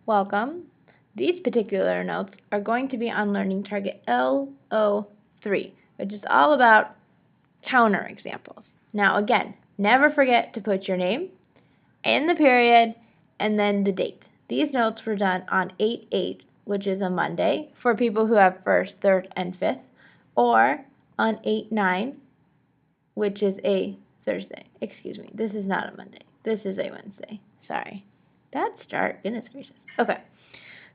Welcome. These particular notes are going to be on learning target LO3, which is all about counterexamples. Now again, never forget to put your name and the period and then the date. These notes were done on 8/8, which is a Monday for people who have 1st, 3rd, and 5th, or on 8/9, which is a Thursday. Excuse me, this is not a Monday. This is a Wednesday. Sorry. Bad start. Goodness gracious. Okay.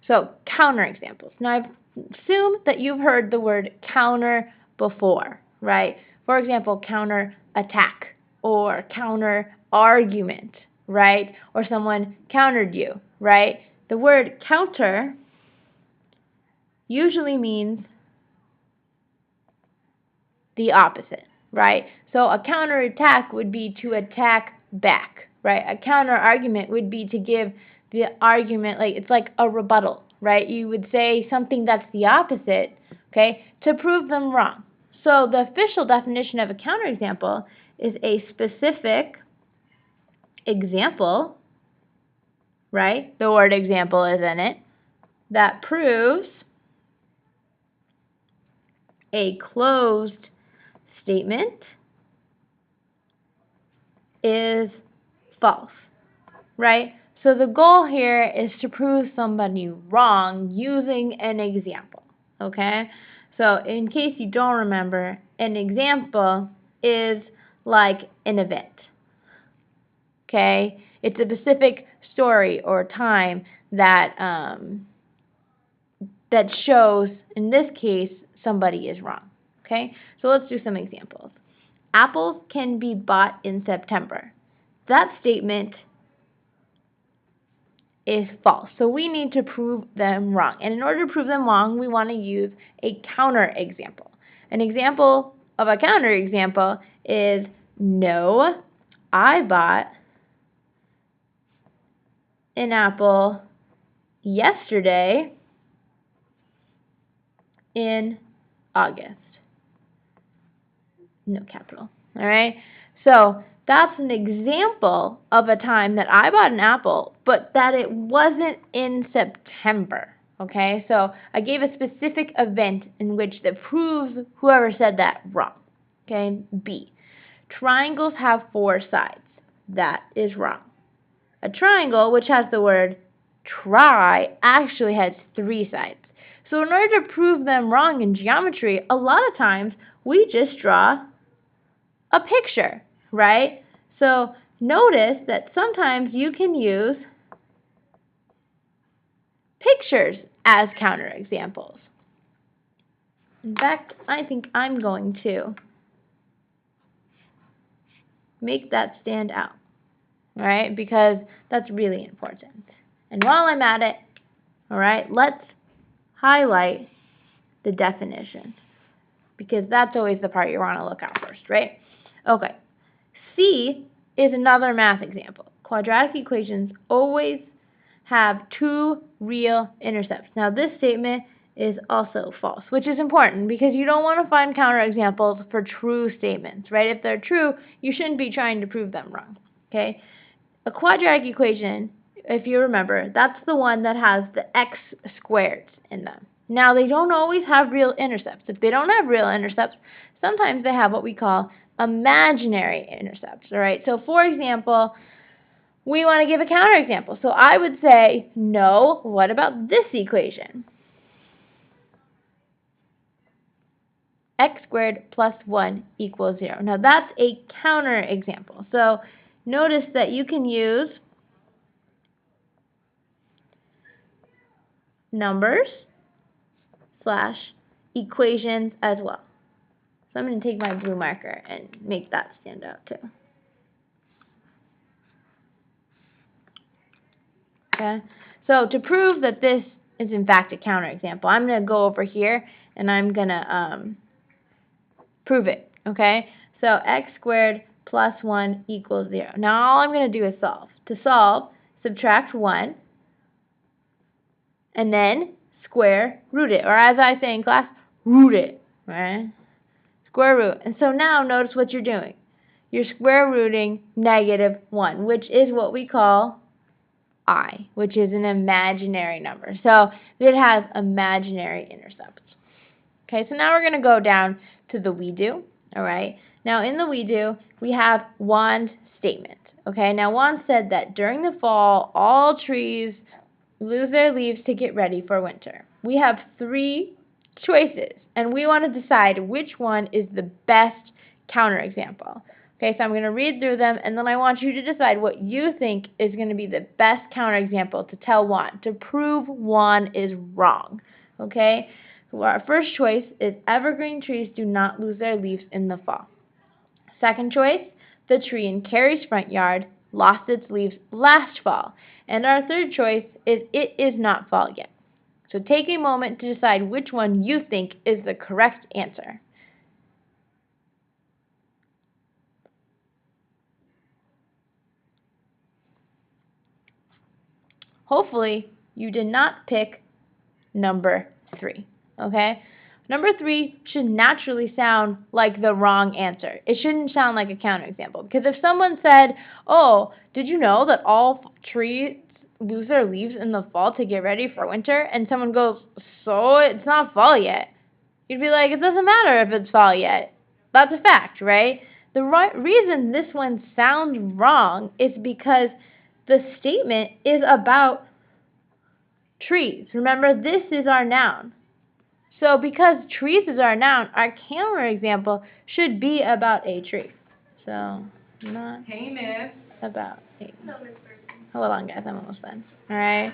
So, counterexamples. Now, I assume that you've heard the word counter before, right? For example, counter attack or counter argument, right? Or someone countered you, right? The word counter usually means the opposite, right? So a counterattack would be to attack back, right? A counter argument would be to give the argument, like it's like a rebuttal, right? You would say something that's the opposite, okay, to prove them wrong. So the official definition of a counterexample is a specific example, right? The word example is in it, that proves a closed statement is false, right? So the goal here is to prove somebody wrong using an example, okay? So in case you don't remember, an example is like an event, okay? It's a specific story or time that that shows, in this case, somebody is wrong, okay? So let's do some examples. Apples can be bought in September. That statement is false. So we need to prove them wrong. And in order to prove them wrong, we want to use a counterexample. An example of a counterexample is, no, I bought an apple yesterday in August. No capital. All right? So that's an example of a time that I bought an apple, but that it wasn't in September. Okay? So I gave a specific event in which that proves whoever said that wrong. Okay? B. Triangles have 4 sides. That is wrong. A triangle, which has the word tri, actually has 3 sides. So in order to prove them wrong in geometry, a lot of times we just draw a picture, right? So notice that sometimes you can use pictures as counterexamples. In fact, I think I'm going to make that stand out, right? Because that's really important. And while I'm at it, all right, let's highlight the definition, because that's always the part you want to look at first, right? Okay. C is another math example. Quadratic equations always have 2 real intercepts. Now, this statement is also false, which is important because you don't want to find counterexamples for true statements, right? If they're true, you shouldn't be trying to prove them wrong, okay? A quadratic equation, if you remember, that's the one that has the x squared in them. Now, they don't always have real intercepts. If they don't have real intercepts, sometimes they have what we call imaginary intercepts, all right? So, for example, we want to give a counterexample. So I would say, no, what about this equation? X squared plus 1 equals 0. Now, that's a counterexample. So notice that you can use numbers / equations as well. So I'm going to take my blue marker and make that stand out too. Okay? So to prove that this is in fact a counterexample, I'm going to go over here and I'm going to prove it. Okay? So x squared plus 1 equals 0. Now all I'm going to do is solve. To solve, subtract 1 and then square root it. Or as I say in class, root it. Right? Square root. And so now notice what you're doing. You're square rooting -1, which is what we call I, which is an imaginary number. So it has imaginary intercepts. Okay, so now we're going to go down to the we do. All right. Now in the we do, we have Juan's statement. Okay, now Juan said that during the fall, all trees lose their leaves to get ready for winter. We have 3 choices, and we want to decide which one is the best counterexample. Okay, so I'm going to read through them, and then I want you to decide what you think is going to be the best counterexample to tell Juan, to prove Juan is wrong. Okay, so our first choice is evergreen trees do not lose their leaves in the fall. Second choice, the tree in Carrie's front yard lost its leaves last fall. And our third choice is it is not fall yet. So take a moment to decide which one you think is the correct answer. Hopefully, you did not pick number 3, okay? Number 3 should naturally sound like the wrong answer. It shouldn't sound like a counterexample. Because if someone said, oh, did you know that all trees lose their leaves in the fall to get ready for winter? And someone goes, so it's not fall yet. You'd be like, it doesn't matter if it's fall yet. That's a fact, right? The reason this one sounds wrong is because the statement is about trees. Remember, this is our noun. So because trees is our noun, our counterexample should be about a tree. So not about a. Hold on, guys. I'm almost done. All right.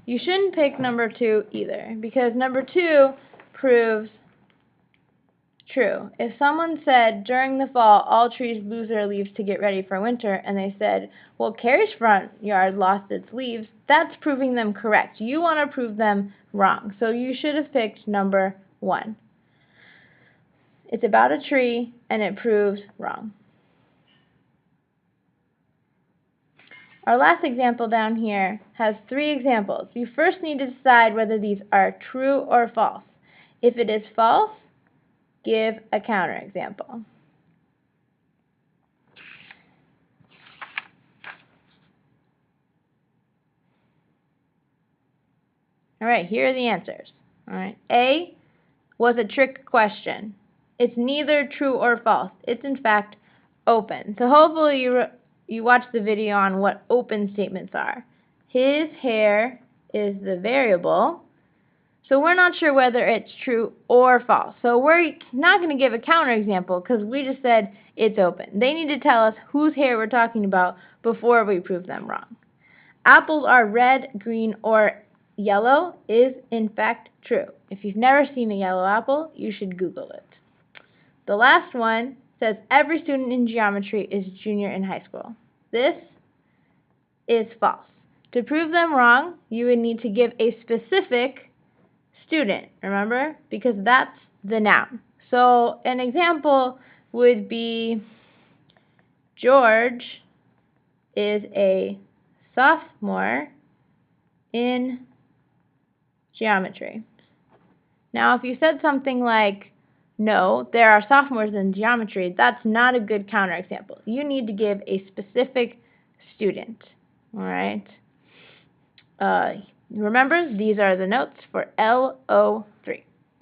You shouldn't pick number 2 either, because number 2 proves true. If someone said during the fall all trees lose their leaves to get ready for winter, and they said, well, Carrie's front yard lost its leaves, that's proving them correct. You want to prove them wrong. So you should have picked number 1. It's about a tree, and it proves wrong. Our last example down here has 3 examples. You first need to decide whether these are true or false. If it is false, give a counterexample. All right, here are the answers. All right, A was a trick question. It's neither true or false. It's in fact open. So hopefully you watched the video on what open statements are. His hair is the variable. So we're not sure whether it's true or false. So we're not going to give a counterexample because we just said it's open. They need to tell us whose hair we're talking about before we prove them wrong. Apples are red, green, or yellow is in fact true. If you've never seen a yellow apple, you should Google it. The last one says every student in geometry is junior in high school. This is false. To prove them wrong, you would need to give a specific student, remember? Because that's the noun. So an example would be George is a sophomore in geometry. Now, if you said something like, no, there are sophomores in geometry, that's not a good counterexample. You need to give a specific student. All right? Remember, these are the notes for LO3.